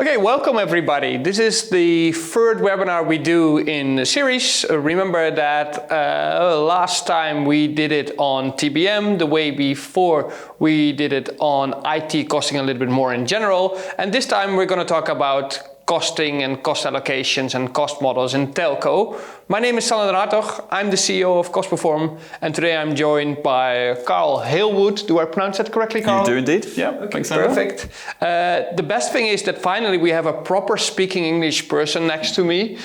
Okay, welcome everybody. This is the third webinar we do in the series. Remember that last time we did it on TBM, the way before we did it on IT costing a little bit more in general, and this time we're going to talk about costing and cost allocations and cost models in telco. My name is Sander den Hartog. I'm the CEO of Cost-Perform, and today I'm joined by Carl Halewood. Do I pronounce that correctly, Carl? You do indeed. Yeah. Okay, perfect. The best thing is that finally we have a proper speaking English person next to me.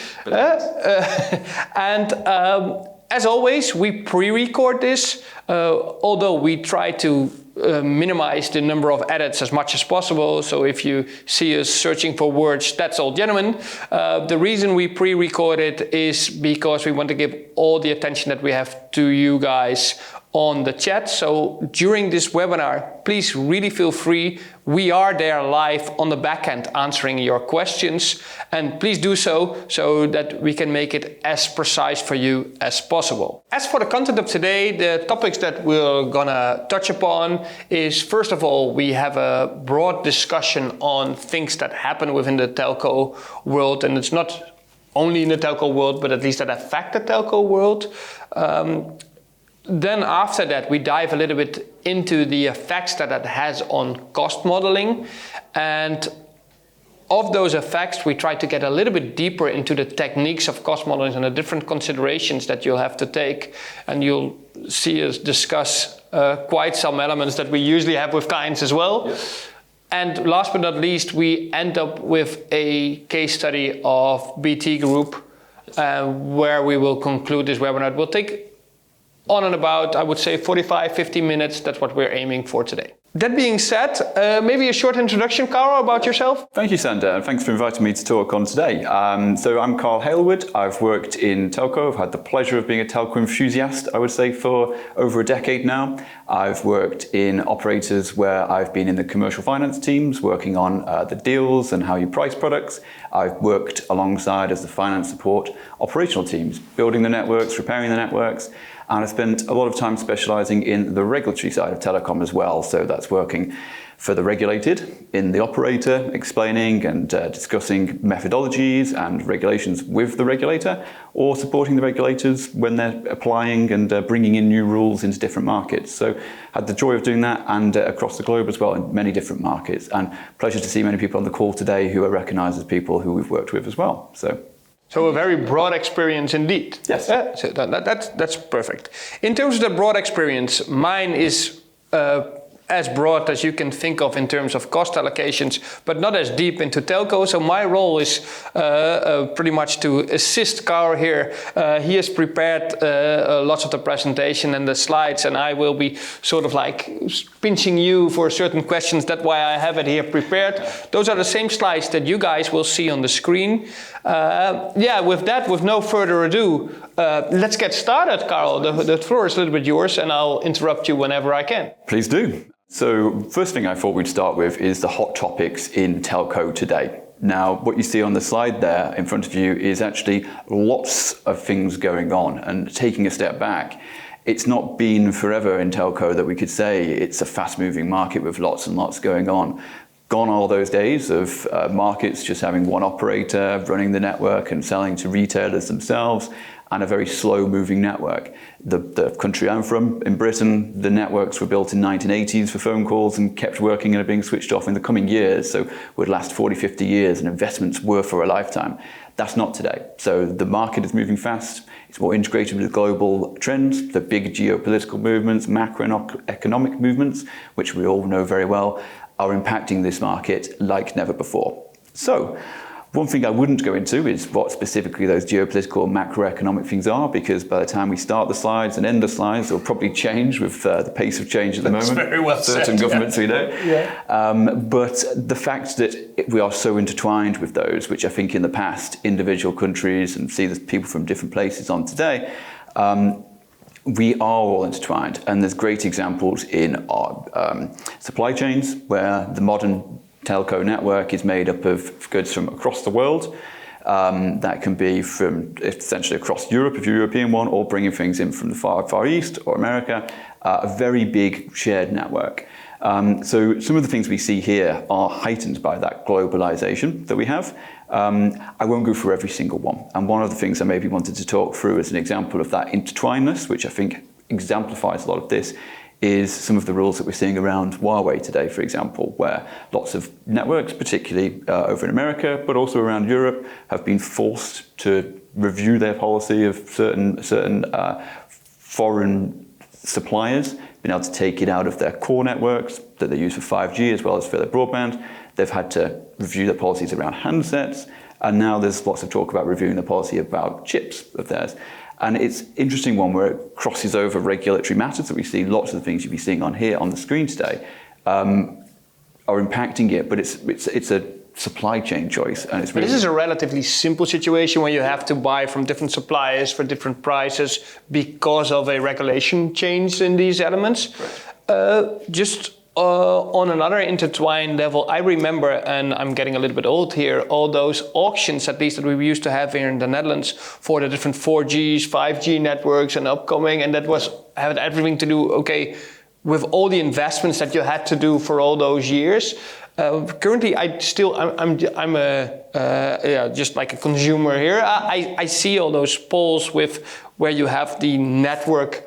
As always, we pre-record this, although we try to minimize the number of edits as much as possible. So if you see us searching for words, that's all genuine. The reason we pre-record it is because we want to give all the attention that we have to you guys on the chat. So during this webinar, please really feel free. We are there live on the back end answering your questions, and please do so that we can make it as precise for you as possible. As for the content of today, the topics that we're gonna touch upon is, first of all, we have a broad discussion on things that happen within the telco world, and it's not only in the telco world, but at least that affect the telco world. Then after that, we dive a little bit into the effects that has on cost modeling. And of those effects, we try to get a little bit deeper into the techniques of cost modeling and the different considerations that you'll have to take. And you'll see us discuss quite some elements that we usually have with clients as well. Yes. And last but not least, we end up with a case study of BT Group, where we will conclude this webinar. It will take on and about, I would say, 45-50 minutes. That's what we're aiming for today. That being said, maybe a short introduction, Carl, about yourself? Thank you, Sander, and thanks for inviting me to talk on today. So I'm Carl Halewood. I've worked in telco. I've had the pleasure of being a telco enthusiast, I would say, for over a decade now. I've worked in operators where I've been in the commercial finance teams, working on the deals and how you price products. I've worked alongside as the finance support operational teams, building the networks, repairing the networks. And I spent a lot of time specializing in the regulatory side of telecom as well. So that's working for the regulated in the operator, explaining and discussing methodologies and regulations with the regulator, or supporting the regulators when they're applying and bringing in new rules into different markets. So had the joy of doing that, and across the globe as well in many different markets. And pleasure to see many people on the call today who are recognized as people who we've worked with as well. So a very broad experience indeed. Yes. So that's perfect. In terms of the broad experience, mine is as broad as you can think of in terms of cost allocations, but not as deep into telco. So my role is pretty much to assist Carl here. He has prepared lots of the presentation and the slides, and I will be sort of like pinching you for certain questions. That's why I have it here prepared. Those are the same slides that you guys will see on the screen. With no further ado, let's get started, Carl. The floor is a little bit yours, and I'll interrupt you whenever I can. Please do. So first thing I thought we'd start with is the hot topics in telco today. Now, what you see on the slide there in front of you is actually lots of things going on. And taking a step back, it's not been forever in telco that we could say it's a fast-moving market with lots and lots going on. Gone are all those days of markets just having one operator running the network and selling to retailers themselves, and a very slow-moving network. The country I'm from, in Britain, the networks were built in the 1980s for phone calls and kept working and are being switched off in the coming years, so would last 40, 50 years, and investments were for a lifetime. That's not today. So the market is moving fast. It's more integrated with global trends, the big geopolitical movements, macroeconomic movements, which we all know very well, are impacting this market like never before. So, one thing I wouldn't go into is what specifically those geopolitical macroeconomic things are, because by the time we start the slides and end the slides, they'll probably change with the pace of change at the moment. Very well certain said, governments we know. Yeah. But the fact that we are so intertwined with those, which I think in the past, individual countries, and see there's people from different places on today, we are all intertwined. And there's great examples in our supply chains where the modern telco network is made up of goods from across the world. That can be from essentially across Europe, if you're a European one, or bringing things in from the Far East or America. A very big shared network. So some of the things we see here are heightened by that globalization that we have. I won't go through every single one. And one of the things I maybe wanted to talk through as an example of that intertwinedness, which I think exemplifies a lot of this, is some of the rules that we're seeing around Huawei today, for example, where lots of networks, particularly over in America, but also around Europe, have been forced to review their policy of certain foreign suppliers, been able to take it out of their core networks that they use for 5G as well as for their broadband. They've had to review their policies around handsets, and now there's lots of talk about reviewing the policy about chips of theirs. And it's an interesting one where it crosses over regulatory matters that we see. Lots of the things you'll be seeing on here on the screen today are impacting it, but it's a supply chain choice. And it's really, but this is a relatively simple situation where you have to buy from different suppliers for different prices because of a regulation change in these elements. Right. On another intertwined level, I remember, and I'm getting a little bit old here, all those auctions, at least that we used to have here in the Netherlands, for the different 4Gs, 5G networks and upcoming, and that had everything to do, okay, with all the investments that you had to do for all those years. Currently, I'm just like a consumer here. I see all those polls with where you have the network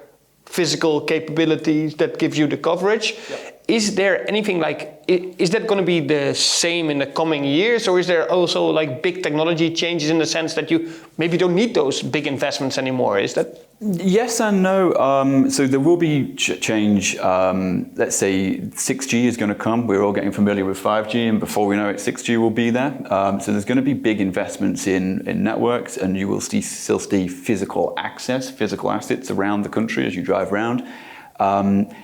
physical capabilities that give you the coverage. Yep. Is there anything like, is that going to be the same in the coming years, or is there also like big technology changes in the sense that you maybe don't need those big investments anymore? Is that? Yes and no. So there will be change. Let's say 6G is going to come. We're all getting familiar with 5G, and before we know it, 6G will be there. So there's going to be big investments in networks, and you will still see physical access, physical assets around the country as you drive around.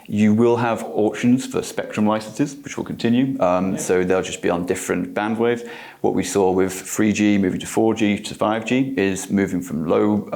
You will have auctions for spectrum licenses, which will continue. So they'll just be on different bandwidths. What we saw with 3G moving to 4G to 5G is moving from low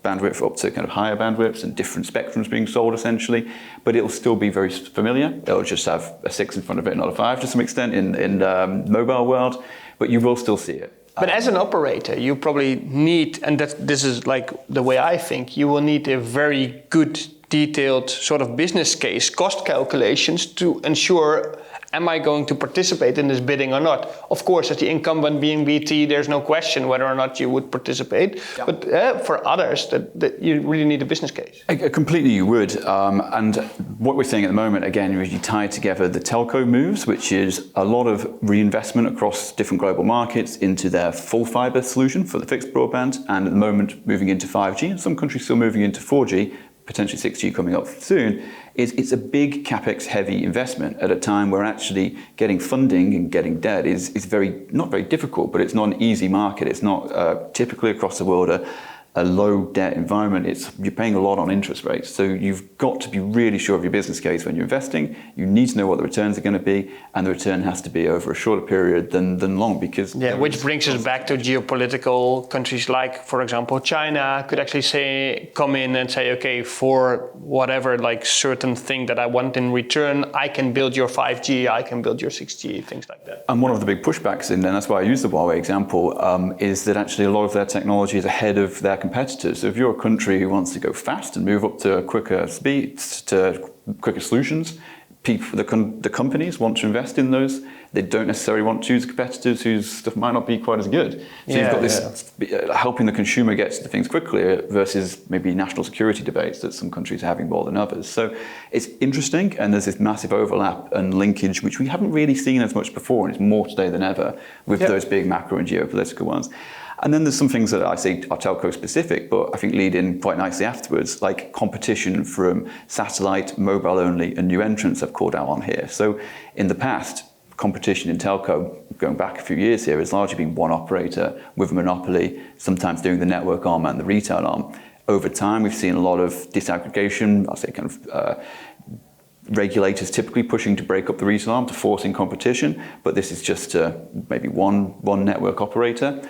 bandwidth up to kind of higher bandwidths and different spectrums being sold essentially. But it'll still be very familiar. It'll just have a 6 in front of it, not a 5 to some extent in the mobile world, but you will still see it. But as an operator, you probably need, and this is like the way I think, you will need a very good detailed sort of business case, cost calculations to ensure, am I going to participate in this bidding or not? Of course, as the incumbent being BT, there's no question whether or not you would participate. Yeah. But for others, that you really need a business case. Completely you would. And what we're seeing at the moment, again, is you tie together the telco moves, which is a lot of reinvestment across different global markets into their full fiber solution for the fixed broadband, and at the moment moving into 5G, and some countries still moving into 4G, potentially 6G coming up soon, it's a big capex heavy investment at a time where actually getting funding and getting debt is not very difficult, but it's not an easy market. It's not typically across the world a low debt environment. You're paying a lot on interest rates. So you've got to be really sure of your business case when you're investing. You need to know what the returns are going to be, and the return has to be over a shorter period than long, because... Yeah, which brings us back to geopolitical countries like, for example, China could actually come in and say, okay, for whatever like certain thing that I want in return, I can build your 5G, I can build your 6G, things like that. And one of the big pushbacks, and that's why I use the Huawei example, is that actually a lot of their technology is ahead of their competitors. So if you're a country who wants to go fast and move up to quicker speeds, to quicker solutions, the companies want to invest in those. They don't necessarily want to choose competitors whose stuff might not be quite as good. So you've got this helping the consumer get to things quickly versus maybe national security debates that some countries are having more than others. So it's interesting, and there's this massive overlap and linkage, which we haven't really seen as much before, and it's more today than ever with those big macro and geopolitical ones. And then there's some things that I say are telco specific, but I think lead in quite nicely afterwards, like competition from satellite, mobile only, and new entrants I've called out on here. So in the past, competition in telco, going back a few years here, has largely been one operator with a monopoly, sometimes doing the network arm and the retail arm. Over time, we've seen a lot of disaggregation, I'll say kind of regulators typically pushing to break up the retail arm to forcing competition, but this is just maybe one network operator.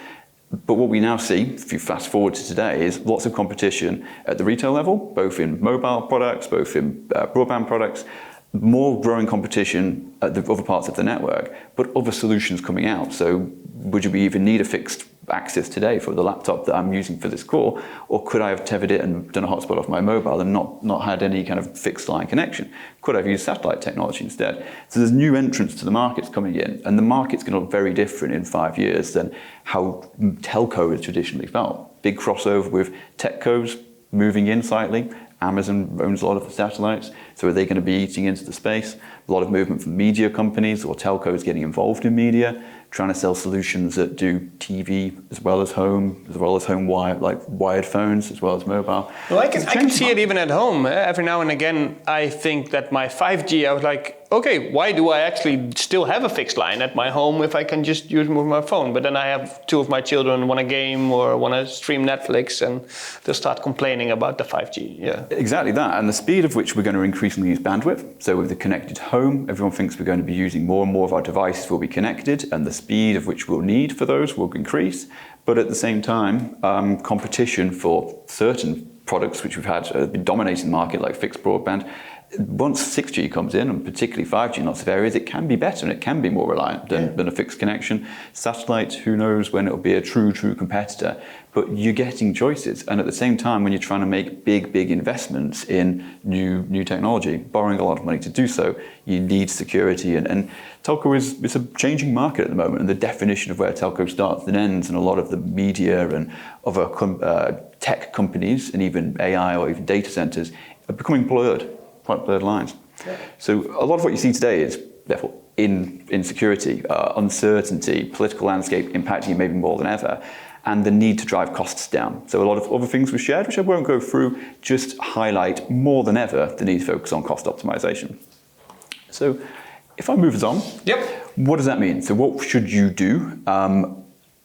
But what we now see, if you fast forward to today, is lots of competition at the retail level, both in mobile products, both in broadband products, more growing competition at the other parts of the network, but other solutions coming out. So would you even need a fixed access today for the laptop that I'm using for this call? Or could I have tethered it and done a hotspot off my mobile and not had any kind of fixed line connection? Could I have used satellite technology instead? So there's new entrants to the markets coming in, and the market's going to look very different in 5 years than how telco has traditionally felt. Big crossover with techcos moving in slightly. Amazon owns a lot of the satellites, so are they going to be eating into the space? A lot of movement from media companies or telcos getting involved in media, trying to sell solutions that do TV as well as home wired phones as well as mobile. Well, I can see it even at home. Every now and again, I think that my 5G, I was like, okay, why do I actually still have a fixed line at my home if I can just use it with my phone? But then I have 2 of my children want a game or want to stream Netflix, and they'll start complaining about the 5G. Yeah, exactly that. And the speed of which we're going to increasingly use bandwidth. So with the connected home, everyone thinks we're going to be using more and more of our devices will be connected, and the speed of which we'll need for those will increase. But at the same time, competition for certain products which we've had been dominating the market, like fixed broadband. Once 6G comes in, and particularly 5G in lots of areas, it can be better and it can be more reliant than a fixed connection. Satellite, who knows when it'll be a true competitor, but you're getting choices. And at the same time, when you're trying to make big investments in new technology, borrowing a lot of money to do so, you need security. And telco is a changing market at the moment, and the definition of where telco starts and ends, and a lot of the media and other tech companies and even AI or even data centers are becoming quite blurred lines. Yeah. So a lot of what you see today is therefore insecurity, uncertainty, political landscape impacting you maybe more than ever, and the need to drive costs down. So a lot of other things we shared, which I won't go through, just highlight more than ever the need to focus on cost optimization. So if I move us on, what does that mean? So what should you do?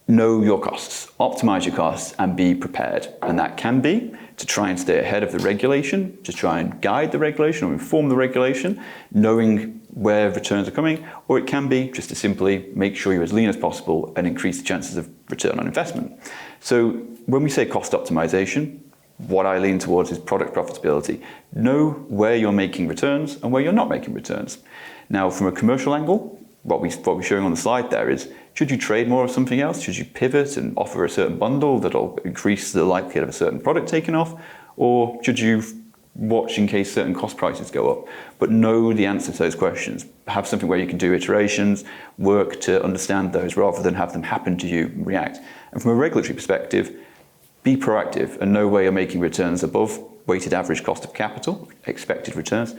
Know your costs, optimize your costs, and be prepared. And that can be to try and stay ahead of the regulation, to try and guide the regulation or inform the regulation, knowing where returns are coming, or it can be just to simply make sure you're as lean as possible and increase the chances of return on investment. So when we say cost optimization, what I lean towards is product profitability. Know where you're making returns and where you're not making returns. Now, from a commercial angle, what we're showing on the slide there is, should you trade more of something else? Should you pivot and offer a certain bundle that'll increase the likelihood of a certain product taking off? Or should you watch in case certain cost prices go up? But know the answer to those questions. Have something where you can do iterations, work to understand those rather than have them happen to you and react. And from a regulatory perspective, be proactive and know where you're making returns above weighted average cost of capital, expected returns,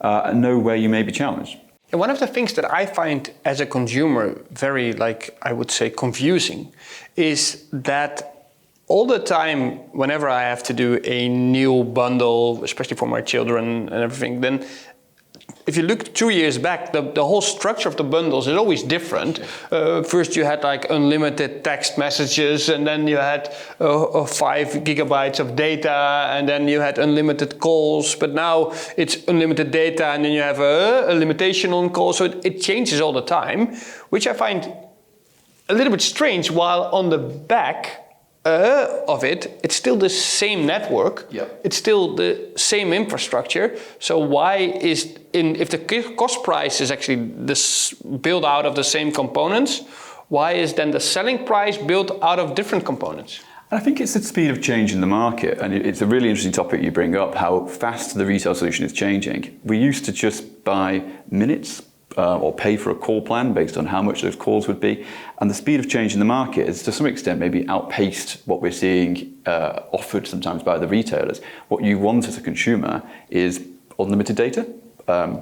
and know where you may be challenged. And one of the things that I find as a consumer very, I would say, confusing is that all the time, whenever I have to do a new bundle, especially for my children and everything, then if you look 2 years back, the whole structure of the bundles is always different. First you had unlimited text messages, and then you had 5 gigabytes of data, and then you had unlimited calls, but now it's unlimited data, and then you have a limitation on calls, so it changes all the time, which I find a little bit strange, while on the back of it, it's still the same network. Yep. It's still the same infrastructure. So why is if the cost price is actually built out of the same components, why is then the selling price built out of different components? I think it's the speed of change in the market, and it's a really interesting topic you bring up, how fast the retail solution is changing. We used to just buy minutes or pay for a call plan based on how much those calls would be. And the speed of change in the market is to some extent maybe outpaced what we're seeing offered sometimes by the retailers. What you want as a consumer is unlimited data.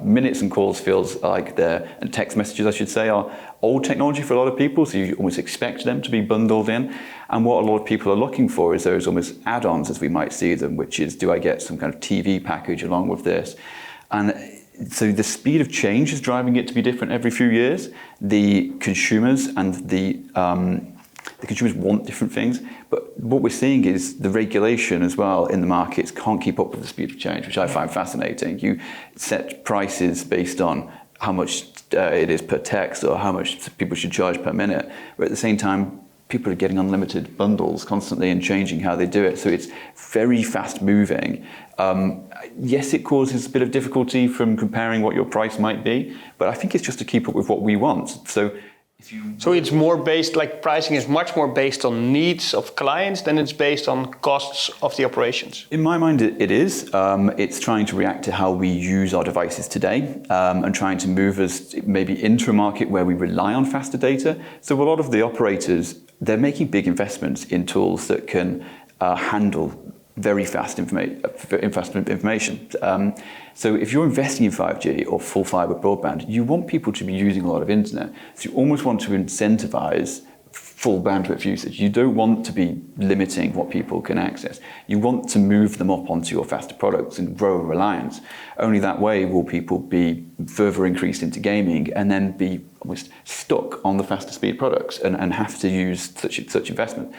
Minutes and calls feels like and text messages, I should say, are old technology for a lot of people, so you almost expect them to be bundled in. And what a lot of people are looking for is those almost add-ons, as we might see them, which is, do I get some kind of TV package along with this? And so the speed of change is driving it to be different every few years. The consumers and the consumers want different things, but what we're seeing is the regulation as well in the markets can't keep up with the speed of change, which I find fascinating. You set prices based on how much it is per text or how much people should charge per minute, but at the same time, people are getting unlimited bundles constantly and changing how they do it. So it's very fast moving. Yes, it causes a bit of difficulty from comparing what your price might be, but I think it's just to keep up with what we want. So So it's more based, like pricing is much more based on needs of clients than it's based on costs of the operations. In my mind, it is. It's trying to react to how we use our devices today and trying to move us maybe into a market where we rely on faster data. So a lot of the operators, they're making big investments in tools that can handle very fast information. So if you're investing in 5G or full fiber broadband, you want people to be using a lot of internet. So you almost want to incentivize full bandwidth usage. You don't want to be limiting what people can access. You want to move them up onto your faster products and grow a reliance. Only that way will people be further increased into gaming and then be almost stuck on the faster speed products and have to use such investment.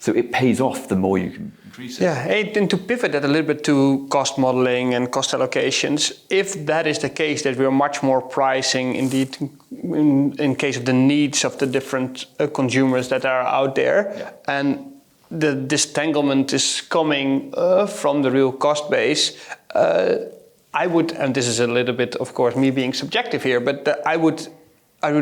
So it pays off the more you can increase it. Yeah, and to pivot that a little bit to cost modeling and cost allocations, if that is the case, that we are much more pricing indeed in case of the needs of the different consumers that are out there, yeah. And the disentanglement is coming from the real cost base, I would, and this is a little bit, of course, me being subjective here, but I would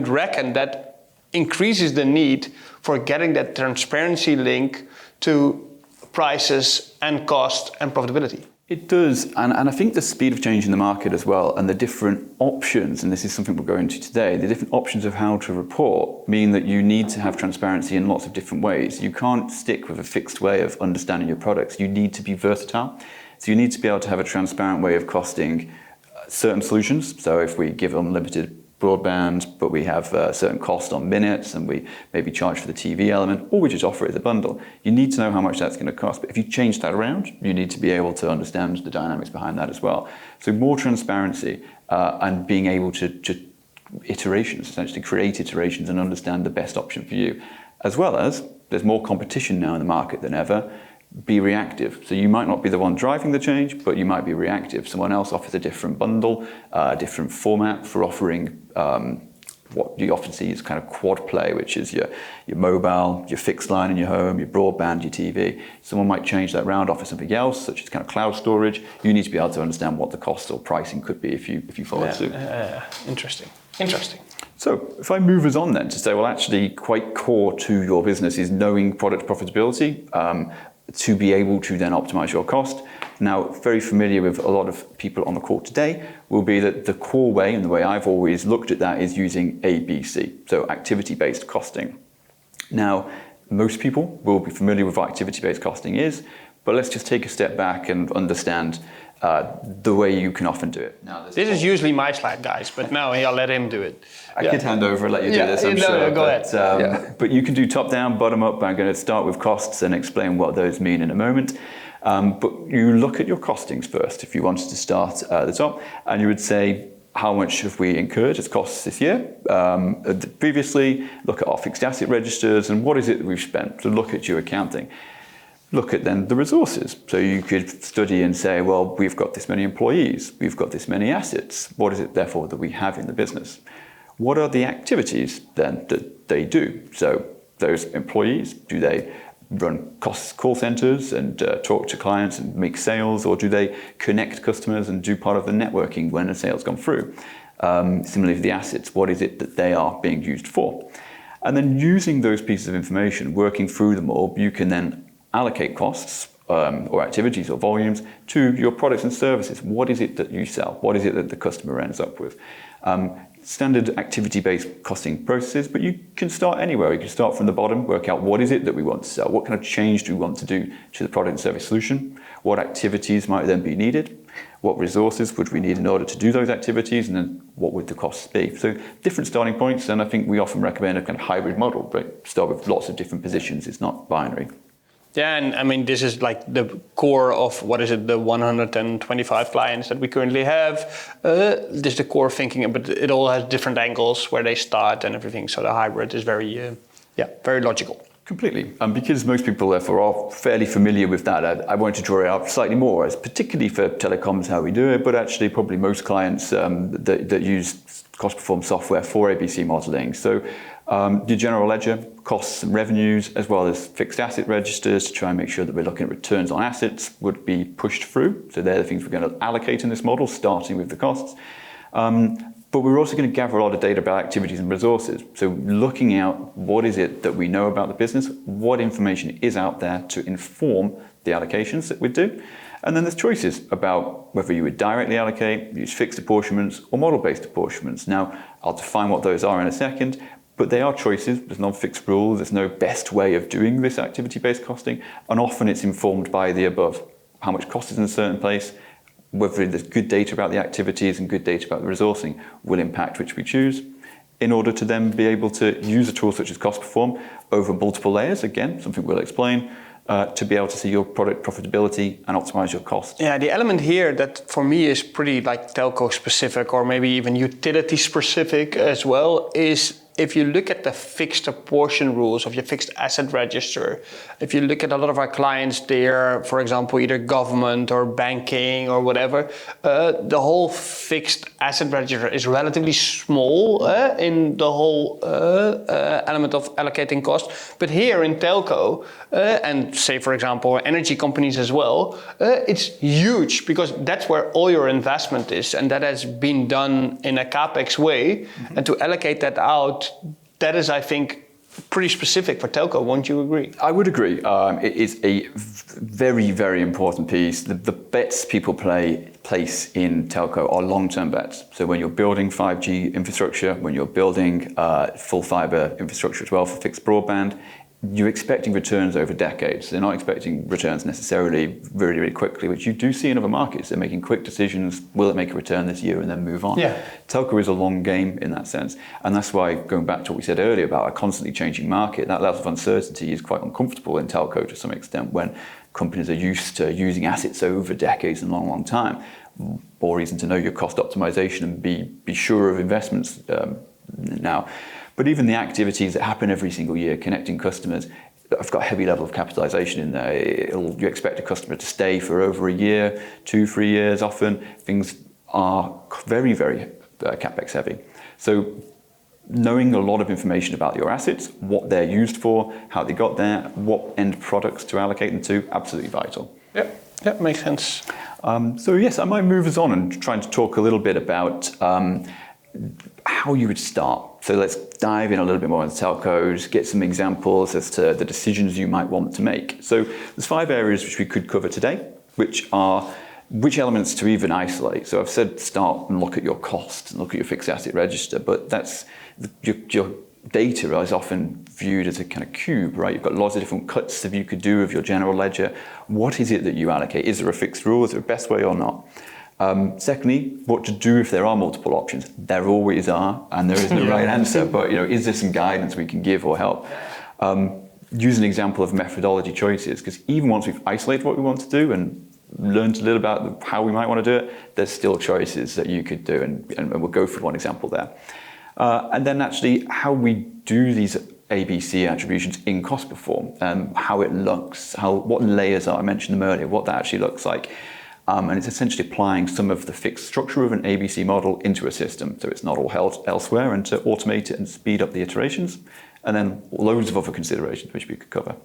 reckon that increases the need for getting that transparency link to prices and cost and profitability. It does, and I think the speed of change in the market as well, and the different options, and this is something we'll go into today, the different options of how to report mean that you need to have transparency in lots of different ways. You can't stick with a fixed way of understanding your products. You need to be versatile. So you need to be able to have a transparent way of costing certain solutions. So if we give unlimited broadband, but we have a certain cost on minutes and we maybe charge for the TV element, or we just offer it as a bundle. You need to know how much that's going to cost. But if you change that around, you need to be able to understand the dynamics behind that as well. So more transparency and being able to iterations, essentially create iterations and understand the best option for you. As well as there's more competition now in the market than ever. Be reactive. So you might not be the one driving the change, but you might be reactive. Someone else offers a different bundle, a different format for offering what you often see as kind of quad play, which is your mobile, your fixed line in your home, your broadband, your TV. Someone might change that round, offer something else, such as kind of cloud storage. You need to be able to understand what the cost or pricing could be if you follow suit. Interesting. So if I move us on then to say, well, actually quite core to your business is knowing product profitability, to be able to then optimize your cost. Now, very familiar with a lot of people on the call today will be that the core way, and the way I've always looked at that, is using ABC, so activity-based costing. Now, most people will be familiar with what activity-based costing is, but let's just take a step back and understand the way you can often do it. Now, this is usually my slide, guys, but now I'll let him do it. I could hand over and let you do this, I'm sure. Go ahead. But you can do top down, bottom up. I'm going to start with costs and explain what those mean in a moment. But you look at your costings first, if you wanted to start at the top, and you would say, how much have we incurred as costs this year? Previously, look at our fixed asset registers and what is it that we've spent. So look at your accounting. Look at then the resources. So you could study and say, well, we've got this many employees, we've got this many assets. What is it therefore that we have in the business? What are the activities then that they do? So those employees, do they run call centers and talk to clients and make sales, or do they connect customers and do part of the networking when a sale's gone through? Similarly for the assets, what is it that they are being used for? And then using those pieces of information, working through them all, you can then allocate costs or activities or volumes to your products and services. What is it that you sell? What is it that the customer ends up with? Standard activity-based costing processes, but you can start anywhere. You can start from the bottom, work out what is it that we want to sell? What kind of change do we want to do to the product and service solution? What activities might then be needed? What resources would we need in order to do those activities? And then what would the costs be? So different starting points, and I think we often recommend a kind of hybrid model, right? Start with lots of different positions. It's not binary. Yeah, and I mean, this is like the core of, the 125 clients that we currently have. This is the core thinking, but it all has different angles where they start and everything. So the hybrid is very logical. Completely. And because most people, therefore, are fairly familiar with that, I wanted to draw it out slightly more, as particularly for telecoms, how we do it, but actually probably most clients that use cost-perform software for ABC modeling. So your general ledger, costs and revenues, as well as fixed asset registers to try and make sure that we're looking at returns on assets would be pushed through. So they're the things we're going to allocate in this model, starting with the costs. But But we're also going to gather a lot of data about activities and resources. So looking out what is it that we know about the business, what information is out there to inform the allocations that we do. And then there's choices about whether you would directly allocate, use fixed apportionments or model-based apportionments. Now, I'll define what those are in a second, but they are choices. There's no fixed rule. There's no best way of doing this activity-based costing. And often it's informed by the above. How much cost is in a certain place, whether there's good data about the activities and good data about the resourcing will impact which we choose, in order to then be able to use a tool such as Cost Perform over multiple layers, again, something we'll explain, to be able to see your product profitability and optimize your costs. Yeah, the element here that for me is pretty like telco specific or maybe even utility specific as well is if you look at the fixed apportion rules of your fixed asset register, if you look at a lot of our clients, they're, for example, either government or banking or whatever, the whole fixed asset register is relatively small in the whole element of allocating cost. But here in telco, and say, for example, energy companies as well, it's huge because that's where all your investment is. And that has been done in a CapEx way. Mm-hmm. And to allocate that out, that is, I think, pretty specific for telco. Won't you agree? I would agree. It is a very, very important piece. The bets people place in telco are long-term bets. So when you're building 5G infrastructure, when you're building full fiber infrastructure as well for fixed broadband, you're expecting returns over decades. They're not expecting returns necessarily really, really quickly, which you do see in other markets. They're making quick decisions. Will it make a return this year and then move on? Yeah. Telco is a long game in that sense. And that's why, going back to what we said earlier about a constantly changing market, that level of uncertainty is quite uncomfortable in telco to some extent when companies are used to using assets over decades and long, long time. More reason to know your cost optimization and be sure of investments now. But even the activities that happen every single year, connecting customers, I've got a heavy level of capitalization in there. You expect a customer to stay for over a year, 2-3 years often. Things are very, very CapEx heavy. So knowing a lot of information about your assets, what they're used for, how they got there, what end products to allocate them to, absolutely vital. Yeah, makes sense. So yes, I might move us on and try to talk a little bit about how you would start. So let's dive in a little bit more into telcos, get some examples as to the decisions you might want to make. So there's 5 areas which we could cover today, which are which elements to even isolate. So I've said start and look at your costs and look at your fixed asset register, but that's your data is often viewed as a kind of cube, right? You've got lots of different cuts that you could do of your general ledger. What is it that you allocate? Is there a fixed rule? Is there a best way or not? Secondly, what to do if there are multiple options. There always are, and there is no right answer, but is there some guidance we can give or help? Use an example of methodology choices, because even once we've isolated what we want to do and learned a little about how we might want to do it, there's still choices that you could do, and we'll go through one example there. And then actually how we do these ABC attributions in Cost Perform, how it looks, what layers are, I mentioned them earlier, what that actually looks like. And it's essentially applying some of the fixed structure of an ABC model into a system, so it's not all held elsewhere, and to automate it and speed up the iterations, and then loads of other considerations which we could cover.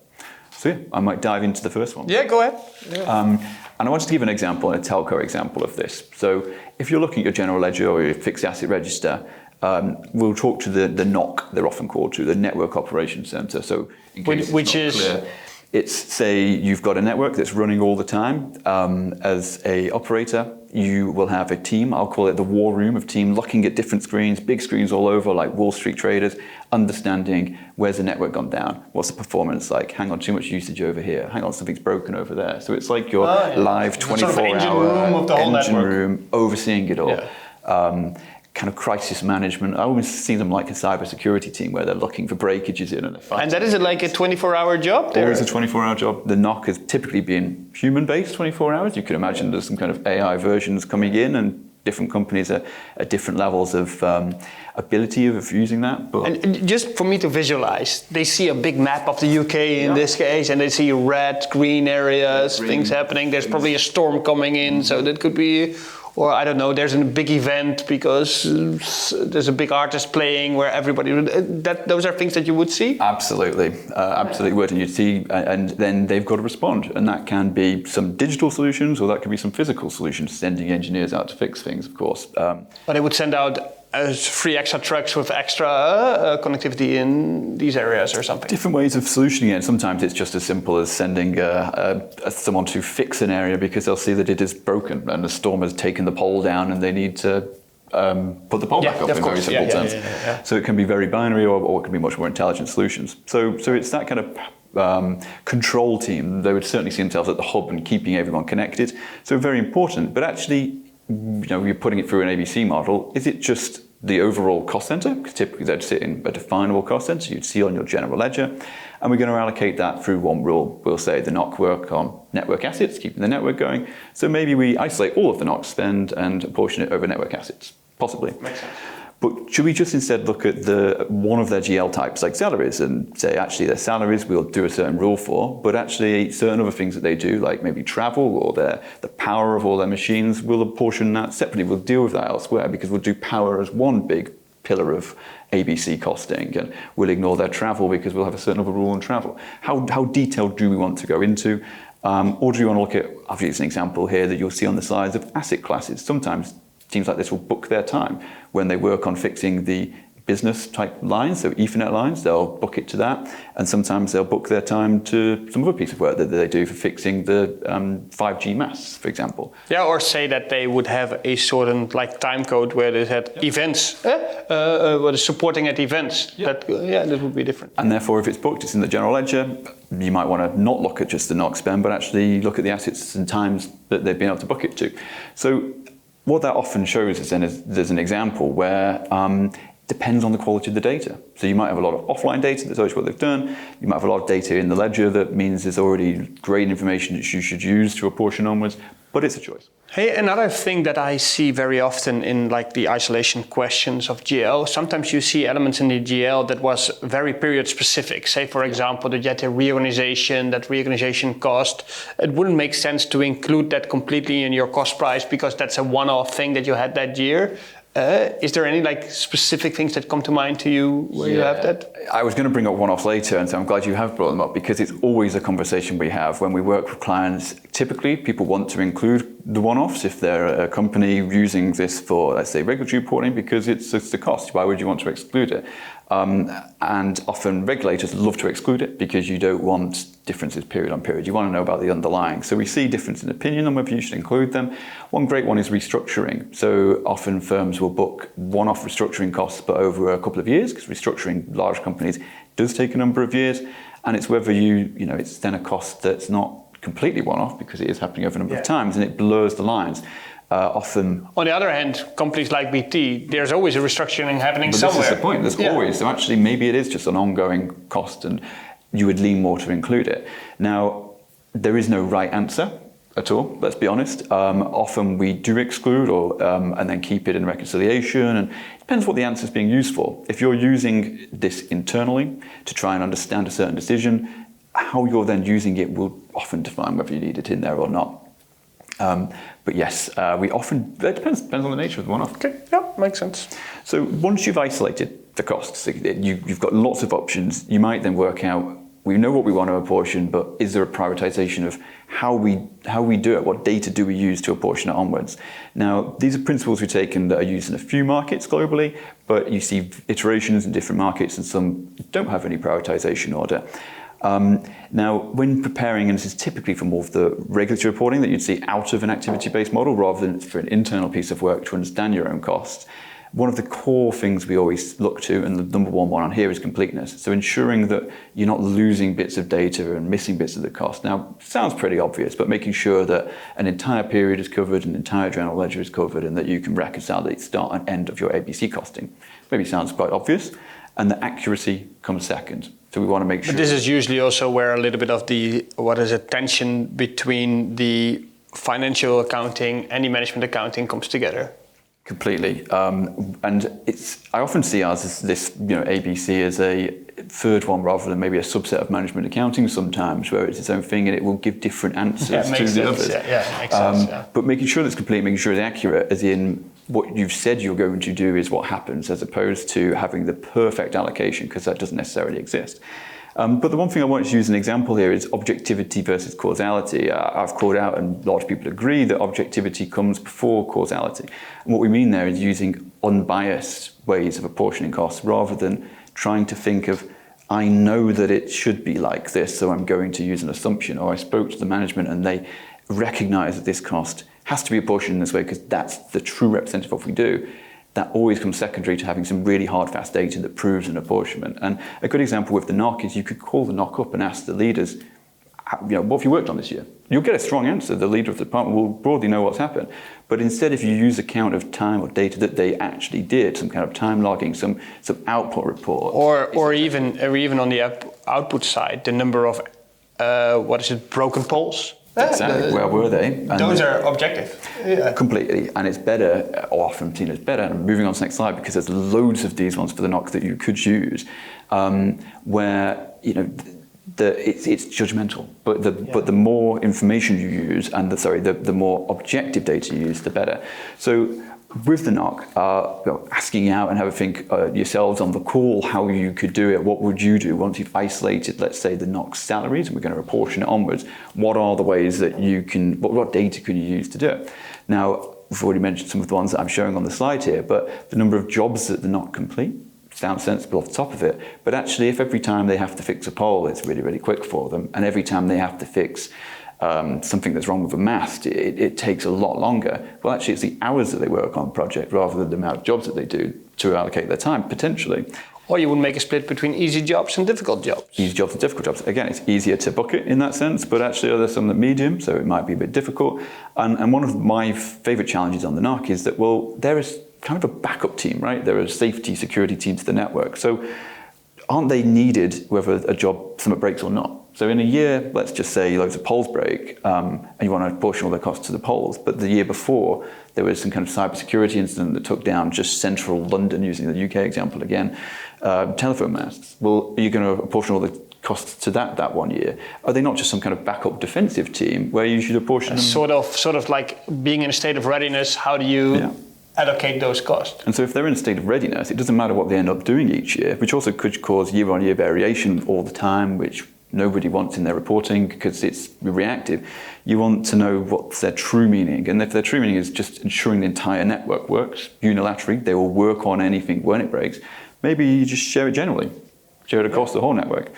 So yeah, I might dive into the first one. Yeah, go ahead. Yeah. And I wanted to give an example, a telco example of this. So if you're looking at your general ledger or your fixed asset register, we'll talk to the NOC, they're often called, to the Network Operations Center. So in case which it's not clear, it's, say, you've got a network that's running all the time. As a operator, you will have a team, I'll call it the war room of team, looking at different screens, big screens all over, like Wall Street traders, understanding where's the network gone down, what's the performance like, hang on, too much usage over here, hang on, something's broken over there. So it's like your live 24-hour engine room, overseeing it all. Yeah. Kind of crisis management. I always see them like a cybersecurity team where they're looking for breakages in and they're fighting. And that is like a 24-hour job there? There is a 24-hour job. The NOC has typically been human-based 24 hours. You can imagine there's some kind of AI versions coming in, and different companies are at different levels of ability of using that. But and just for me to visualize, they see a big map of the UK in this case, and they see red, green areas, things happening. There's probably a storm coming in, so that could be... Or I don't know, there's a big event because there's a big artist playing where everybody... Those are things that you would see? Absolutely, absolutely would. And you'd see, and then they've got to respond. And that can be some digital solutions, or that could be some physical solutions, sending engineers out to fix things, of course. But they would send out free extra trucks with extra connectivity in these areas or something. Different ways of solutioning it. Sometimes it's just as simple as sending someone to fix an area because they'll see that it is broken and the storm has taken the pole down and they need to put the pole back up in very simple terms. So it can be very binary or it can be much more intelligent solutions. So it's that kind of control team. They would certainly see themselves at the hub and keeping everyone connected. So very important. But actually, you're putting it through an ABC model. Is it just the overall cost center? Because typically they'd sit in a definable cost center you'd see on your general ledger. And we're going to allocate that through one rule. We'll say the NOC work on network assets, keeping the network going. So maybe we isolate all of the NOC spend and apportion it over network assets, possibly. Makes sense. But should we just instead look at one of their GL types, like salaries, and say actually their salaries we'll do a certain rule for, but actually certain other things that they do, like maybe travel or the power of all their machines, we'll apportion that separately. We'll deal with that elsewhere because we'll do power as one big pillar of ABC costing, and we'll ignore their travel because we'll have a certain other rule on travel. How detailed do we want to go into? Or do you want to look at, I've used an example here that you'll see on the slides of asset classes. Sometimes teams like this will book their time when they work on fixing the business type lines, so Ethernet lines, they'll book it to that. And sometimes they'll book their time to some other piece of work that they do for fixing the 5G masts, for example. Yeah, or say that they would have a certain time code where they had events, what is supporting at events. That would be different. And therefore, if it's booked, it's in the general ledger. You might want to not look at just the NOC spend, but actually look at the assets and times that they've been able to book it to. So what that often shows is then there's an example where depends on the quality of the data. So you might have a lot of offline data that tells you what they've done. You might have a lot of data in the ledger that means there's already great information that you should use to apportion onwards, but it's a choice. Hey, another thing that I see very often in the isolation questions of GL, sometimes you see elements in the GL that was very period specific. Say, for example, that you had a reorganization, that reorganization cost. It wouldn't make sense to include that completely in your cost price because that's a one-off thing that you had that year. Is there any specific things that come to mind to you where you have that? I was going to bring up one-offs later, and so I'm glad you have brought them up because it's always a conversation we have when we work with clients. Typically, people want to include the one-offs if they're a company using this for, let's say, regulatory reporting because it's the cost. Why would you want to exclude it? And often regulators love to exclude it because you don't want differences period on period. You want to know about the underlying. So we see difference in opinion on whether you should include them. One great one is restructuring. So often firms will book one-off restructuring costs, but over a couple of years, because restructuring large companies does take a number of years. And it's whether it's then a cost that's not completely one-off because it is happening over a number of times and it blurs the lines. Often. On the other hand, companies like BT, there's always a restructuring happening somewhere. This is the point. There's always. So actually, maybe it is just an ongoing cost, and you would lean more to include it. Now, there is no right answer at all. Let's be honest. Often we do exclude, and then keep it in reconciliation, and it depends what the answer is being used for. If you're using this internally to try and understand a certain decision, how you're then using it will often define whether you need it in there or not. But yes, it depends on the nature of the one-off. Okay, yeah, makes sense. So once you've isolated the costs, you've got lots of options. You might then work out, we know what we want to apportion, but is there a prioritization of how we do it? What data do we use to apportion it onwards? Now, these are principles we've taken that are used in a few markets globally, but you see iterations in different markets and some don't have any prioritization order. Now, when preparing, and this is typically for more of the regulatory reporting that you'd see out of an activity-based model rather than for an internal piece of work to understand your own costs, one of the core things we always look to, and the number one on here, is completeness. So ensuring that you're not losing bits of data and missing bits of the cost. Now, sounds pretty obvious, but making sure that an entire period is covered, an entire general ledger is covered, and that you can reconcile the start and end of your ABC costing. Maybe sounds quite obvious, and the accuracy comes second. So we want to make sure. But this is usually also where a little bit of the tension between the financial accounting and the management accounting comes together. Completely, and I often see ours as this, ABC as a third one rather than maybe a subset of management accounting sometimes, where it's its own thing and it will give different answers to the others. Yeah, makes sense. But making sure that it's complete, making sure it's accurate, as in what you've said you're going to do is what happens, as opposed to having the perfect allocation, because that doesn't necessarily exist. But the one thing I wanted to use an example here is objectivity versus causality. I've called out, and a lot of people agree, that objectivity comes before causality. And what we mean there is using unbiased ways of apportioning costs rather than trying to think of, I know that it should be like this, so I'm going to use an assumption, or I spoke to the management and they recognize that this cost has to be apportioned in this way because that's the true representative of what we do. That always comes secondary to having some really hard, fast data that proves an apportionment. And a good example with the NOC is you could call the NOC up and ask the leaders, what have you worked on this year? You'll get a strong answer. The leader of the department will broadly know what's happened. But instead, if you use a count of time or data that they actually did, some kind of time logging, some output report. Or even on the output side, the number of, broken poles? Exactly. Where were they? And those are objective. Yeah. Completely. And it's better, or often seen as better, and I'm moving on to the next slide because there's loads of these ones for the NOC that you could use, where, it's judgmental. But the more information you use and the more objective data you use, the better. So with the NOC, asking out and have a think yourselves on the call how you could do it. What would you do once you've isolated, let's say, the NOC salaries, and we're going to apportion it onwards? What are the ways that you can, what data can you use to do it? Now, we've already mentioned some of the ones that I'm showing on the slide here, but the number of jobs that the NOC complete sounds sensible off the top of it. But actually, if every time they have to fix a pole, it's really, really quick for them, and every time they have to fix something that's wrong with a mast, it takes a lot longer. Well, actually, it's the hours that they work on the project rather than the amount of jobs that they do to allocate their time, potentially. Or you would make a split between easy jobs and difficult jobs. Easy jobs and difficult jobs. Again, it's easier to bucket in that sense, but actually there's some that medium, so it might be a bit difficult. And one of my favorite challenges on the NOC is that, well, there is kind of a backup team, right? There are safety, security teams to the network. So aren't they needed whether a job, something breaks or not? So in a year, let's just say loads of poles break, and you want to apportion all the costs to the poles. But the year before, there was some kind of cybersecurity incident that took down just central London, using the UK example again, telephone masts. Well, are you going to apportion all the costs to that 1 year? Are they not just some kind of backup defensive team where you should apportion them? Sort of like being in a state of readiness. How do you allocate those costs? And so if they're in a state of readiness, it doesn't matter what they end up doing each year, which also could cause year-on-year variation all the time, which nobody wants in their reporting because it's reactive. You want to know what's their true meaning. And if their true meaning is just ensuring the entire network works unilaterally, they will work on anything when it breaks, maybe you just share it generally, share it across the whole network.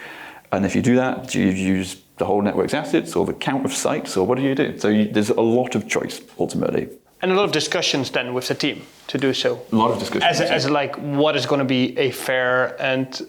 And if you do that, do you use the whole network's assets or the count of sites, or what do you do? So there's a lot of choice, ultimately. And a lot of discussions then with the team to do so. A lot of discussions. As like, what is going to be a fair and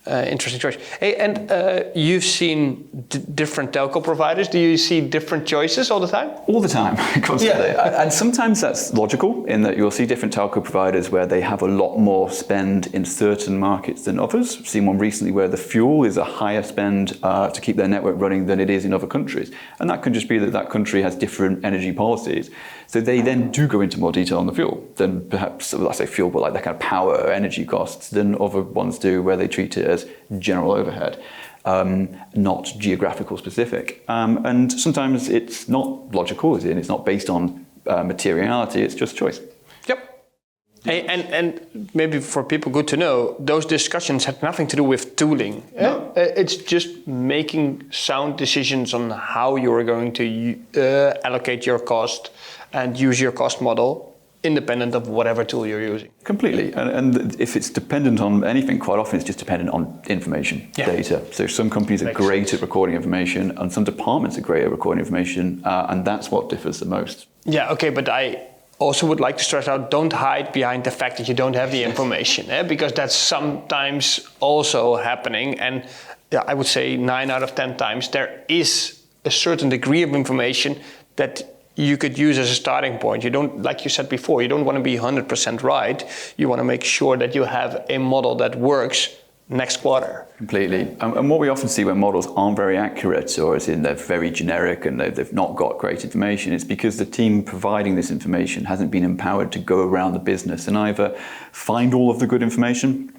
interesting choice. Hey, and you've seen different telco providers. Do you see different choices all the time? All the time, constantly. Yeah. And sometimes that's logical in that you'll see different telco providers where they have a lot more spend in certain markets than others. I've seen one recently where the fuel is a higher spend to keep their network running than it is in other countries. And that could just be that that country has different energy policies. So they then do go into more detail on the fuel than perhaps, let's say fuel, but like that kind of power or energy costs than other ones do, where they treat it as general overhead, not geographical specific. And sometimes it's not logical, as in it's not based on materiality, it's just choice. Yep. And maybe for people good to know, those discussions had nothing to do with tooling. No. It's just making sound decisions on how you're going to allocate your cost and use your cost model independent of whatever tool you're using. Completely. And if it's dependent on anything, quite often it's just dependent on information, data. So some companies are great at recording information and some departments are great at recording information, and that's what differs the most. Yeah, okay, but I also would like to stress out, don't hide behind the fact that you don't have the information, because that's sometimes also happening. And I would say 9 out of 10 times there is a certain degree of information that you could use as a starting point. You don't, like you said before, you don't want to be 100% right. You want to make sure that you have a model that works next quarter. Completely. And what we often see when models aren't very accurate, or as in they're very generic and they've not got great information, it's because the team providing this information hasn't been empowered to go around the business and either find all of the good information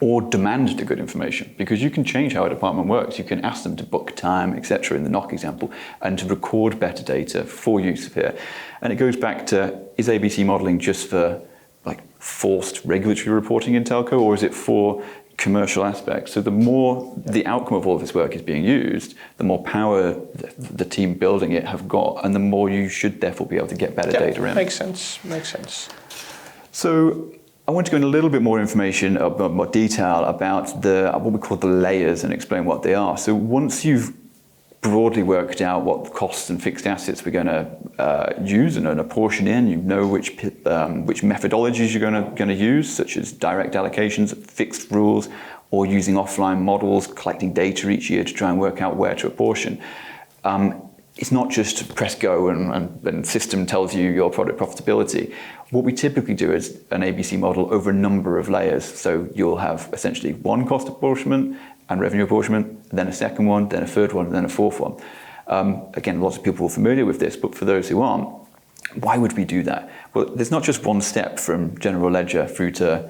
or demand the good information, because you can change how a department works. You can ask them to book time, etc., in the NOC example, and to record better data for use here. And it goes back to, is ABC modeling just for like forced regulatory reporting in telco, or is it for commercial aspect. So the more the outcome of all of this work is being used, the more power the team building it have got, and the more you should therefore be able to get better data in. Makes sense. So I want to go into a little bit more information, more detail about what we call the layers and explain what they are. So once you've broadly worked out what costs and fixed assets we're going to use and apportion in, you know which methodologies you're going to use, such as direct allocations, fixed rules, or using offline models, collecting data each year to try and work out where to apportion. It's not just press go and system tells you your product profitability. What we typically do is an ABC model over a number of layers. So you'll have essentially one cost apportionment and revenue apportionment, then a second one, then a third one, and then a fourth one. Again, lots of people are familiar with this, but for those who aren't, why would we do that? Well, there's not just one step from general ledger through to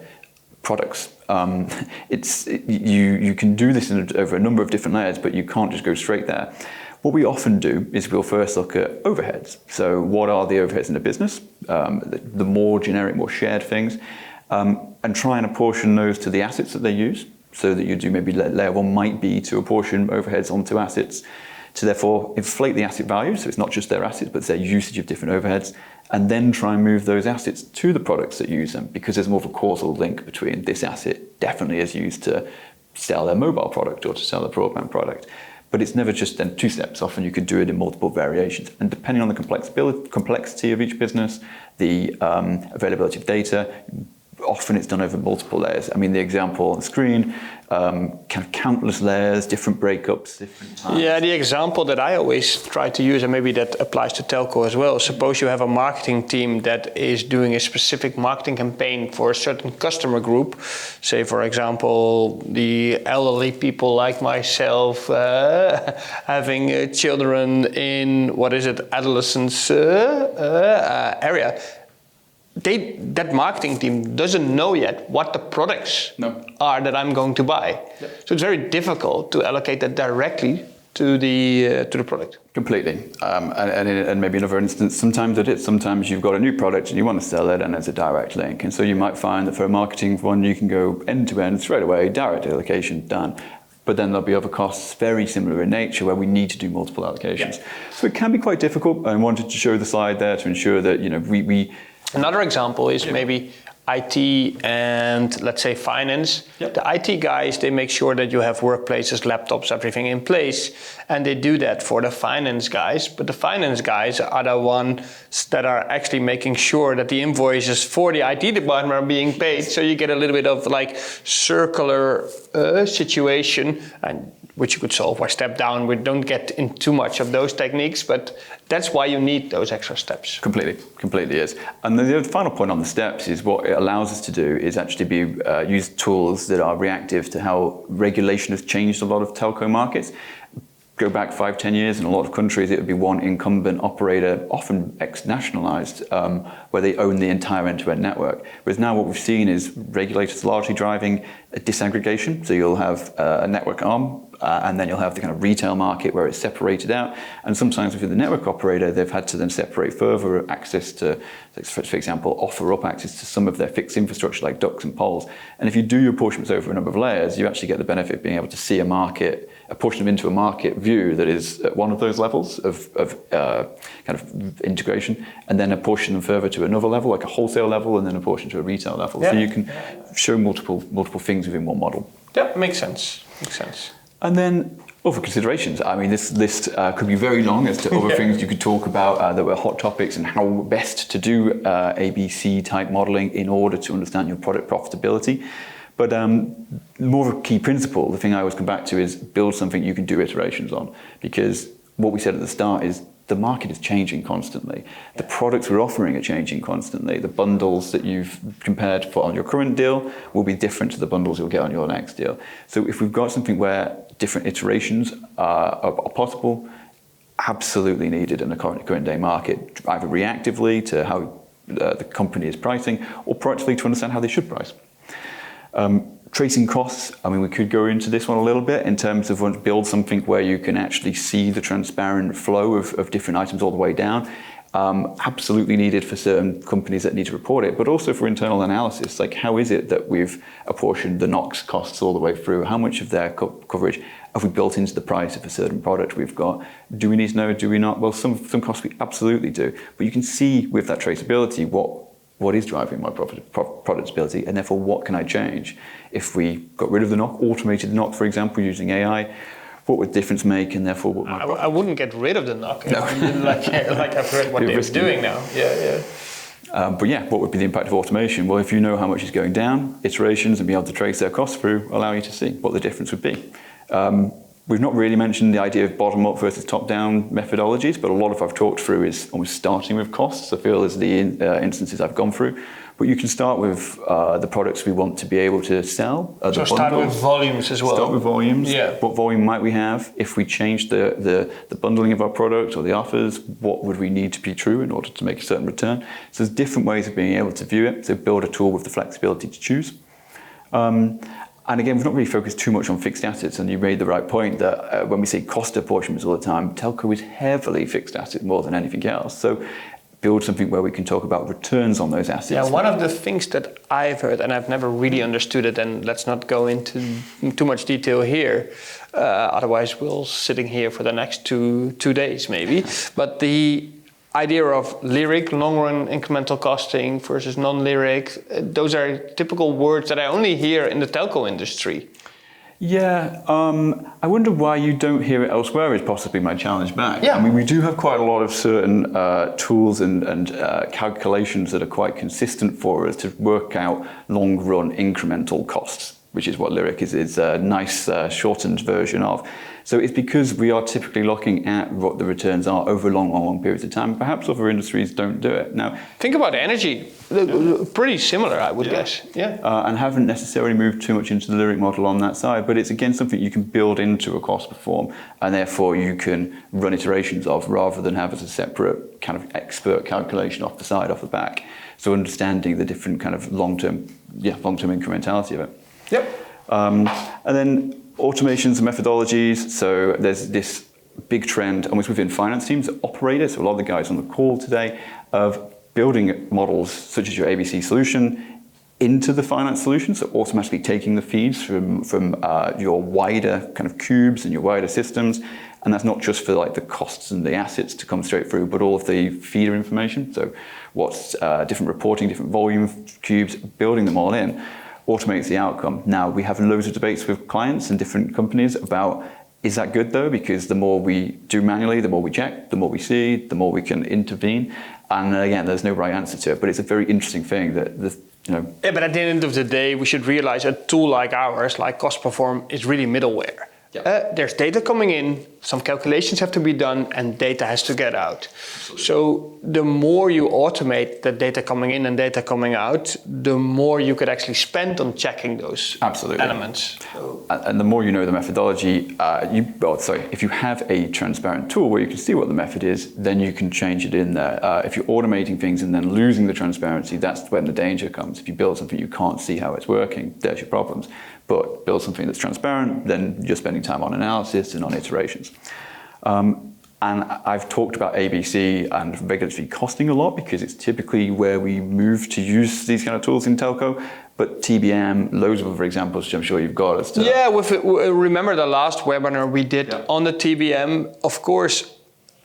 products. You can do this over a number of different layers, but you can't just go straight there. What we often do is we'll first look at overheads. So what are the overheads in the business? The more generic, more shared things, and try and apportion those to the assets that they use. So that you do maybe layer one might be to apportion overheads onto assets, to therefore inflate the asset value. So it's not just their assets, but it's their usage of different overheads, and then try and move those assets to the products that use them, because there's more of a causal link between this asset definitely is used to sell their mobile product or to sell their broadband product. But it's never just then two steps. Often you could do it in multiple variations. And depending on the complexity of each business, the availability of data, often it's done over multiple layers. I mean, the example on the screen, kind of countless layers, different breakups, different times. Yeah, the example that I always try to use, and maybe that applies to telco as well. Suppose you have a marketing team that is doing a specific marketing campaign for a certain customer group. Say, for example, the elderly people like myself, having children in, adolescence area. That marketing team doesn't know yet what the products are that I'm going to buy. Yep. So it's very difficult to allocate that directly to the product. Completely. And maybe another instance, sometimes you've got a new product and you want to sell it and there's a direct link. And so you might find that for a marketing one, you can go end to end straight away, direct allocation, done. But then there'll be other costs very similar in nature where we need to do multiple allocations. Yeah. So it can be quite difficult. I wanted to show the slide there to ensure that we Another example is maybe IT and, let's say, finance. Yep. The IT guys, they make sure that you have workplaces, laptops, everything in place. And they do that for the finance guys. But the finance guys are the ones that are actually making sure that the invoices for the IT department are being paid. So you get a little bit of like circular situation, and which you could solve by step down. We don't get in too much of those techniques, but that's why you need those extra steps. Completely is. And the final point on the steps is what it allows us to do is actually use tools that are reactive to how regulation has changed a lot of telco markets. Go back 5-10 years, in a lot of countries, it would be one incumbent operator, often ex-nationalized, where they own the entire end-to-end network. Whereas now what we've seen is regulators largely driving a disaggregation. So you'll have a network arm, and then you'll have the kind of retail market where it's separated out. And sometimes within the network operator, they've had to then separate further access to, for example, offer up access to some of their fixed infrastructure like ducts and poles. And if you do your apportionments over a number of layers, you actually get the benefit of being able to see a market, apportion them into a market view that is at one of those levels of kind of integration, and then apportion them further to another level, like a wholesale level, and then apportion to a retail level. Yeah. So you can show multiple things within one model. Yeah, makes sense. And then other considerations. I mean, this list could be very long as to other things you could talk about that were hot topics and how best to do ABC type modeling in order to understand your product profitability. But more of a key principle, the thing I always come back to is build something you can do iterations on. Because what we said at the start is the market is changing constantly. The products we're offering are changing constantly. The bundles that you've compared for on your current deal will be different to the bundles you'll get on your next deal. So if we've got something where different iterations are possible, absolutely needed in the current day market, either reactively to how the company is pricing or proactively to understand how they should price. Tracing costs, I mean, we could go into this one a little bit in terms of build something where you can actually see the transparent flow of different items all the way down. absolutely needed for certain companies that need to report it, but also for internal analysis. Like, how is it that we've apportioned the NOx costs all the way through? How much of their coverage have we built into the price of a certain product we've got? Do we need to know? Do we not? Well, some costs we absolutely do. But you can see with that traceability what is driving my profitability, and therefore what can I change? If we got rid of the NOx, automated the NOx, for example, using AI, what would difference make, and therefore what my I wouldn't get rid of the NOx. No. like I've heard what they're doing now. Yeah. But yeah, what would be the impact of automation? Well, if you know how much is going down, iterations and be able to trace their costs through allow you to see what the difference would be. We've not really mentioned the idea of bottom-up versus top-down methodologies, but a lot of I've talked through is almost starting with costs. I feel as the instances I've gone through. But you can start with the products we want to be able to sell. So start with volumes as well. Start with volumes. Yeah. What volume might we have? If we change the bundling of our product or the offers, what would we need to be true in order to make a certain return? So there's different ways of being able to view it. So build a tool with the flexibility to choose. And again, we've not really focused too much on fixed assets, and you made the right point that when we say cost apportionments all the time, telco is heavily fixed asset more than anything else. So build something where we can talk about returns on those assets. Yeah, one of the things that I've heard, and I've never really understood it, and let's not go into too much detail here, otherwise we'll sitting here for the next two days maybe, but the idea of lyric, long-run incremental costing versus non-lyric, those are typical words that I only hear in the telco industry. Yeah, I wonder why you don't hear it elsewhere is possibly my challenge back. Yeah. I mean, we do have quite a lot of certain tools and calculations that are quite consistent for us to work out long-run incremental costs, which is what lyric is. It's a nice shortened version of. So it's because we are typically looking at what the returns are over long periods of time. Perhaps other industries don't do it. Now, think about energy. Pretty similar, I would guess. Yeah. And haven't necessarily moved too much into the lyric model on that side, but it's again something you can build into a cost perform, and therefore you can run iterations of rather than have as a separate kind of expert calculation off the side, off the back. So understanding the different kind of long-term incrementality of it. Yep. And then automations and methodologies. So there's this big trend almost within finance teams that operate it. So a lot of the guys on the call today of building models such as your ABC solution into the finance solution. So automatically taking the feeds from your wider kind of cubes and your wider systems. And that's not just for like the costs and the assets to come straight through, but all of the feeder information. So what's different reporting, different volume cubes, building them all in automates the outcome. Now, we have loads of debates with clients and different companies about, is that good though? Because the more we do manually, the more we check, the more we see, the more we can intervene. And again, there's no right answer to it, but it's a very interesting thing that, Yeah, but at the end of the day, we should realize a tool like ours, like Cost Perform, is really middleware. Yeah. There's data coming in, some calculations have to be done, and data has to get out. Absolutely. So the more you automate the data coming in and data coming out, the more you could actually spend on checking those elements. And the more you know the methodology, if you have a transparent tool where you can see what the method is, then you can change it in there. If you're automating things and then losing the transparency, that's when the danger comes. If you build something you can't see how it's working, there's your problems. But build something that's transparent, then you're spending time on analysis and on iterations. And I've talked about ABC and regulatory costing a lot because it's typically where we move to use these kind of tools in telco. But TBM, loads of other examples, which I'm sure you've got as to. Yeah, remember the last webinar we did on the TBM. Of course,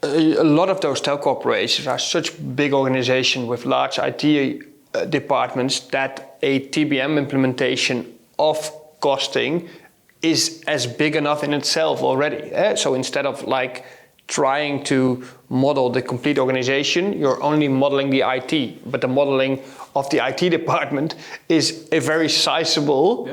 a lot of those telco operations are such big organizations with large IT departments that a TBM implementation of costing is as big enough in itself already. So instead of like trying to model the complete organization, you're only modeling the IT, but the modeling of the IT department is a very sizable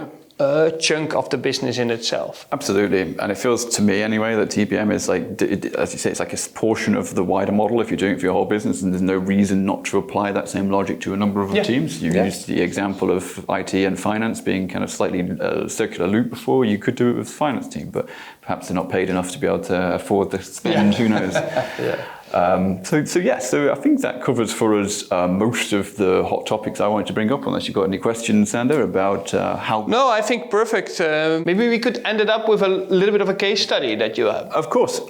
chunk of the business in itself. Absolutely, and it feels to me anyway that TBM is like, as you say, it's like a portion of the wider model if you're doing it for your whole business, and there's no reason not to apply that same logic to a number of teams. You used the example of IT and finance being kind of slightly circular loop before. You could do it with the finance team, but perhaps they're not paid enough to be able to afford the spend, who knows. So I think that covers for us most of the hot topics I wanted to bring up, unless you've got any questions, Sander, about how... No, I think perfect. Maybe we could end it up with a little bit of a case study that you have. Of course.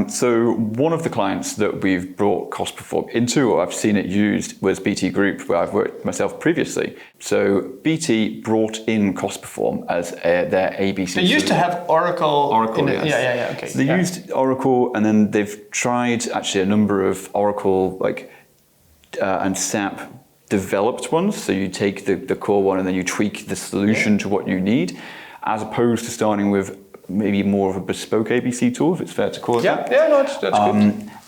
So one of the clients that we've brought Cost Perform into, or I've seen it used, was BT Group, where I've worked myself previously. So BT brought in Cost Perform as their ABC. They used to have Oracle. Yes. Yeah. Okay. So they used Oracle, and then they've tried actually a number of Oracle and SAP developed ones. So you take the core one and then you tweak the solution to what you need, as opposed to starting with maybe more of a bespoke ABC tool, if it's fair to call it that. Yeah, no, that's good.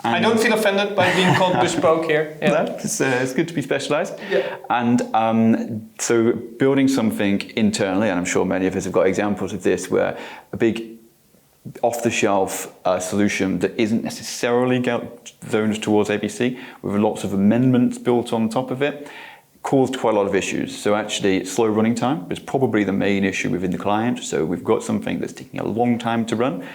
I don't feel offended by being called bespoke here. Yeah. No, it's good to be specialized. Yeah. And so building something internally, and I'm sure many of us have got examples of this, where a big off-the-shelf solution that isn't necessarily zoned towards ABC, with lots of amendments built on top of it, caused quite a lot of issues. So actually, slow running time is probably the main issue within the client. So we've got something that's taking a long time to run,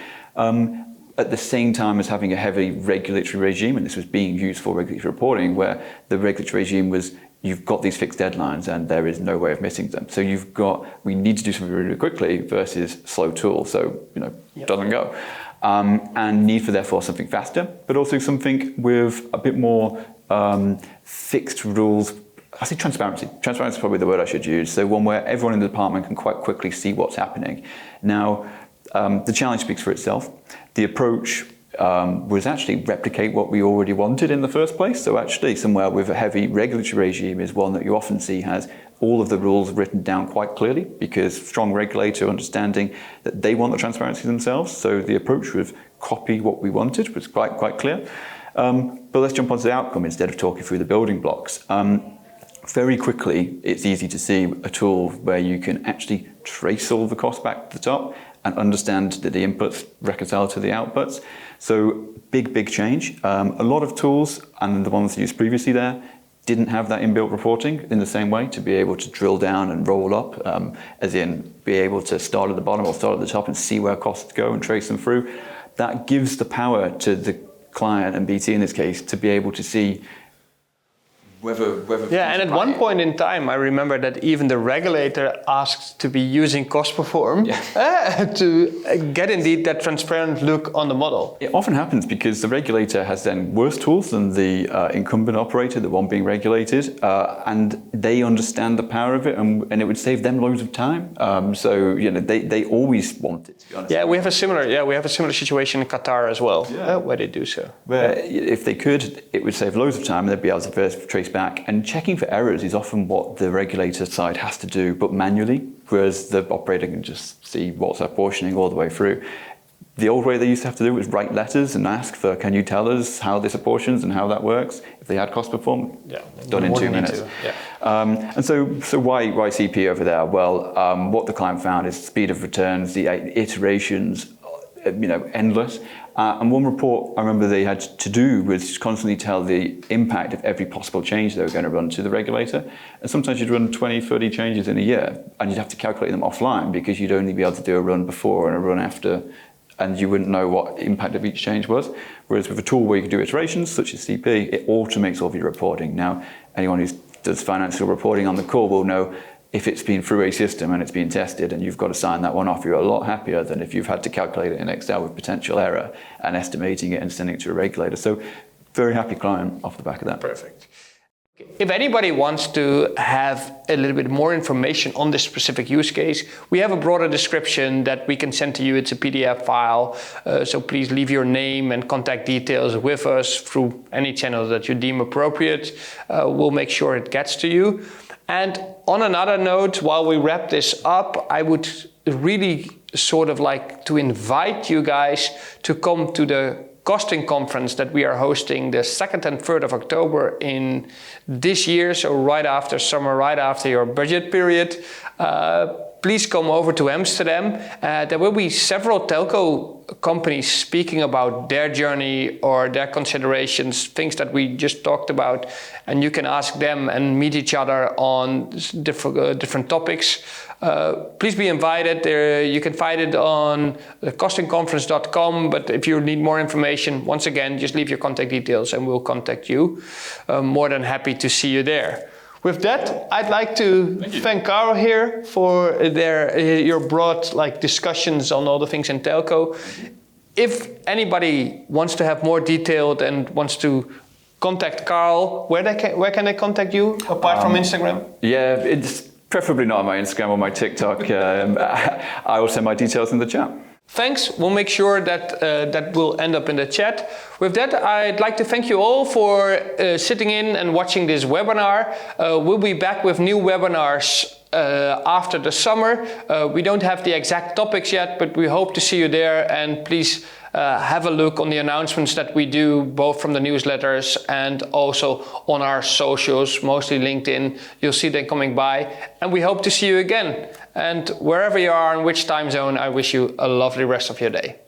at the same time as having a heavy regulatory regime, and this was being used for regulatory reporting, where the regulatory regime was, you've got these fixed deadlines and there is no way of missing them. So we need to do something really quickly versus slow tool. So, it doesn't go. And need for therefore something faster, but also something with a bit more fixed rules. I say transparency. Transparency is probably the word I should use. So one where everyone in the department can quite quickly see what's happening. Now, the challenge speaks for itself. The approach was actually replicate what we already wanted in the first place. So actually somewhere with a heavy regulatory regime is one that you often see has all of the rules written down quite clearly, because strong regulator understanding that they want the transparency themselves. So the approach was copy what we wanted was quite clear. But let's jump onto the outcome instead of talking through the building blocks. Very quickly, it's easy to see a tool where you can actually trace all the costs back to the top and understand that the inputs reconcile to the outputs. So big change. A lot of tools, and the ones used previously there, didn't have that inbuilt reporting in the same way to be able to drill down and roll up, as in be able to start at the bottom or start at the top and see where costs go and trace them through. That gives the power to the client, and BT in this case, to be able to see whether and at one point in time, I remember that even the regulator asked to be using Cost Perform to get indeed that transparent look on the model. It often happens because the regulator has then worse tools than the incumbent operator, the one being regulated, and they understand the power of it, and it would save them loads of time. So they always want it. To be honest. We have a similar situation in Qatar as well, where they do so. Where if they could, it would save loads of time, and they'd be able to first trace back. And checking for errors is often what the regulator side has to do, but manually, whereas the operator can just see what's apportioning all the way through. The old way they used to have to do was write letters and ask for, can you tell us how this apportions and how that works? If they had Cost Perform, done in 2 minutes. And so why CP over there? Well, what the client found is speed of returns, the iterations, endless. And one report I remember they had to do was constantly tell the impact of every possible change they were going to run to the regulator. And sometimes you'd run 20, 30 changes in a year, and you'd have to calculate them offline because you'd only be able to do a run before and a run after, and you wouldn't know what impact of each change was. Whereas with a tool where you can do iterations, such as CP, it automates all of your reporting. Now, anyone who does financial reporting on the call will know if it's been through a system and it's been tested and you've got to sign that one off, you're a lot happier than if you've had to calculate it in Excel with potential error and estimating it and sending it to a regulator. So very happy client off the back of that. Perfect. If anybody wants to have a little bit more information on this specific use case, we have a broader description that we can send to you. It's a PDF file. So please leave your name and contact details with us through any channel that you deem appropriate. We'll make sure it gets to you. And on another note, while we wrap this up, I would really sort of like to invite you guys to come to the costing conference that we are hosting the 2nd and 3rd of October in this year, so right after summer, right after your budget period. Please come over to Amsterdam. There will be several telco companies speaking about their journey or their considerations, things that we just talked about, and you can ask them and meet each other on different topics. Please be invited. You can find it on costingconference.com, but if you need more information, once again, just leave your contact details and we'll contact you. More than happy to see you there. With that, I'd like to thank Carl here for your broad discussions on all the things in telco. If anybody wants to have more detailed and wants to contact Carl, where can they contact you apart from Instagram? Yeah, it's preferably not on my Instagram or my TikTok. I will send my details in the chat. Thanks. We'll make sure that that will end up in the chat. With that, I'd like to thank you all for sitting in and watching this webinar. We'll be back with new webinars after the summer. We don't have the exact topics yet, but we hope to see you there. And please have a look on the announcements that we do, both from the newsletters and also on our socials, mostly LinkedIn. You'll see them coming by. And we hope to see you again. And wherever you are, in which time zone, I wish you a lovely rest of your day.